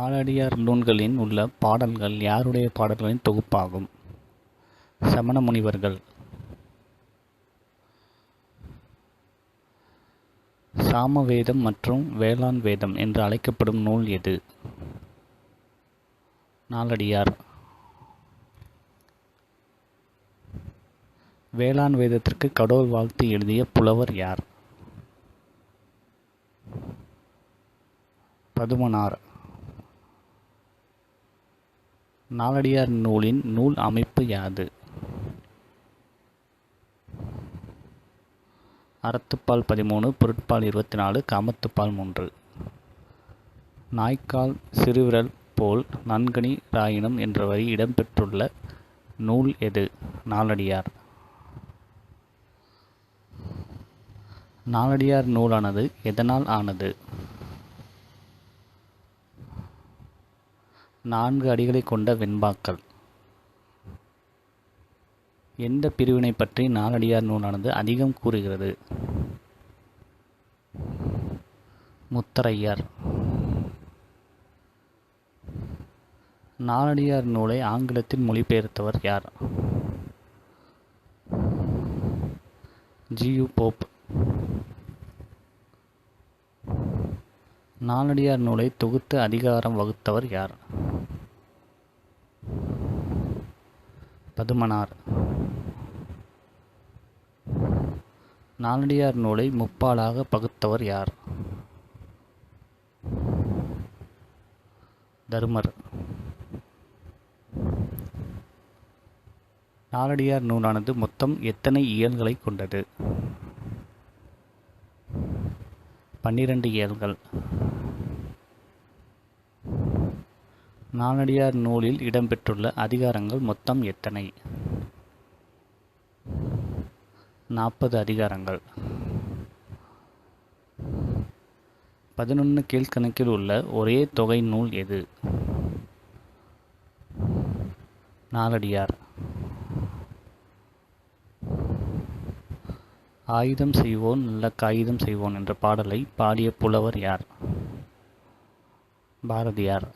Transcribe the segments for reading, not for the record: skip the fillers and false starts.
நாலடியார் நூல்களில் உள்ள பாடல்கள் யாருடைய பாடல்களின் தொகுப்பாகும்? சமண முனிவர்கள். சாமவேதம் மற்றும் வேளாண் வேதம் என்று அழைக்கப்படும் நூல் எது? நாலடியார். வேளாண் வேதத்திற்கு கடவுள் வாழ்த்து எழுதிய புலவர் யார்? பதுமனார். நாலடியார் நூலின் நூல் அமைப்பு யாது? அறத்துப்பால் 13, பொருட்பால் 24, காமத்துப்பால் 3. நாய்க்கால் சிறுவிரல் போல் நன்கனி ராயினும் என்ற வரி இடம்பெற்றுள்ள நூல் எது? நாலடியார். நாலடியார் நூலானது எதனால் ஆனது? 4 அடிகளை கொண்ட வெண்பாக்கள். எந்த பிரிவினை பற்றி நாலடியார் நூலானது அதிகம் கூறுகிறது? முத்தரையர். நாலடியார் நூலை ஆங்கிலத்தில் மொழிபெயர்த்தவர் யார்? ஜி.யு. போப். நாலடியார் நூலை தொகுத்து அதிகாரம் வகுத்தவர் யார்? பதுமனார். நாலடியார் நூலை முப்பாலாக பகுத்தவர் யார்? தருமர். நாலடியார் நூலானது மொத்தம் எத்தனை இயல்களை கொண்டது? 12 இயல்கள். நாலடியார் நூலில் இடம்பெற்றுள்ள அதிகாரங்கள் மொத்தம் எத்தனை? 40 அதிகாரங்கள். 11 கீழ்க்கணக்கில் உள்ள ஒரே தொகை நூல் எது? நாலடியார். ஆயுதம் செய்வோன் நல்ல காகிதம் செய்வோன் என்ற பாடலை பாடிய புலவர் யார்? பாரதியார்.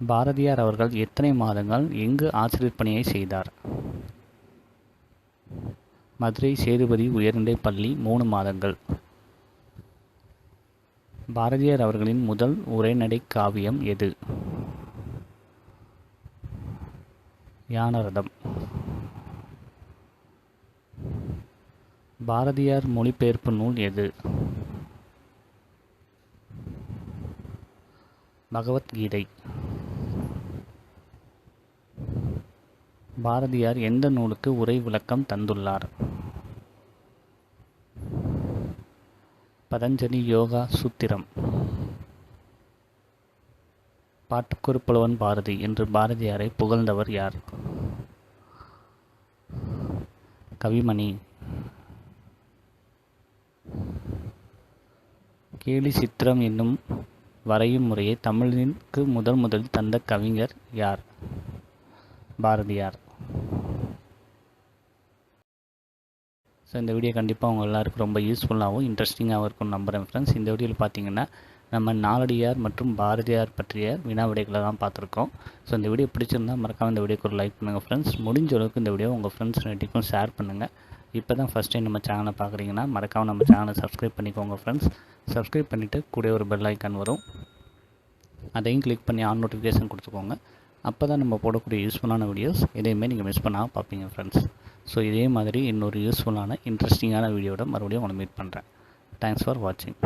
பாரதியார் அவர்கள் எத்தனை மாதங்கள் எங்கு ஆசிரியர் பணியை செய்தார்? மதுரை சேதுபதி உயர்நிலை பள்ளி 3 மாதங்கள். பாரதியார் அவர்களின் முதல் உரைநடை காவியம் எது? ஞானரதம். பாரதியார் மொழிபெயர்ப்பு நூல் எது? பகவத்கீதை. பாரதியார் எந்த நூலுக்கு உரை விளக்கம் தந்துள்ளார்? பதஞ்சலி யோகா சூத்திரம். பாட்டுக்கொரு புலவன் பாரதி என்று பாரதியாரை புகழ்ந்தவர் யார்? கவிமணி. கேலி சித்திரம் என்னும் வரையும் முறையை தமிழிற்கு முதலில் தந்த கவிஞர் யார்? பாரதியார். ஸோ இந்த வீடியோ கண்டிப்பாக உங்கள் எல்லாருக்கும் ரொம்ப யூஸ்ஃபுல்லாகவும் இன்ட்ரெஸ்டிங்காகவும் இருக்கும்னு நம்புகிறேன் ஃப்ரெண்ட்ஸ். இந்த வீடியோவில் பார்த்தீங்கன்னா நம்ம நாலடியார் மற்றும் பாரதியார் பற்றிய வினா விடைகளை தான் பார்த்துருக்கோம். ஸோ இந்த வீடியோ பிடிச்சிருந்தால் மறக்காமல் இந்த வீடியோக்கு ஒரு லைக் பண்ணுங்கள் ஃப்ரெண்ட்ஸ். முடிஞ்ச அளவுக்கு இந்த வீடியோ உங்கள் ஃப்ரெண்ட்ஸ் நெட்டிக்கும் ஷேர் பண்ணுங்கள். இப்போ தான் ஃபஸ்ட் டைம் நம்ம சேனலை பார்க்குறீங்கன்னா மறக்காமல் நம்ம சேனலை சப்ஸ்கிரைப் பண்ணிக்கோங்க ஃப்ரெண்ட்ஸ். சப்ஸ்கிரைப் பண்ணிவிட்டு கூட ஒரு பெல் ஐக்கான் வரும், அதையும் கிளிக் பண்ணி ஆன் நோட்டிஃபிகேஷன் கொடுத்துக்கோங்க. அப்போ தான் நம்ம போடக்கூடிய யூஸ்ஃபுல்லான வீடியோஸ் எதையுமே நீங்கள் மிஸ் பண்ணாமல் பார்ப்பீங்க ஃப்ரெண்ட்ஸ். ஸோ இதே மாதிரி இன்னொரு யூஸ்ஃபுல்லான இன்ட்ரெஸ்டிங்கான வீடியோட மறுபடியும் உங்களை மீட் பண்ணுறேன். தேங்க்ஸ் ஃபார் வாட்சிங்.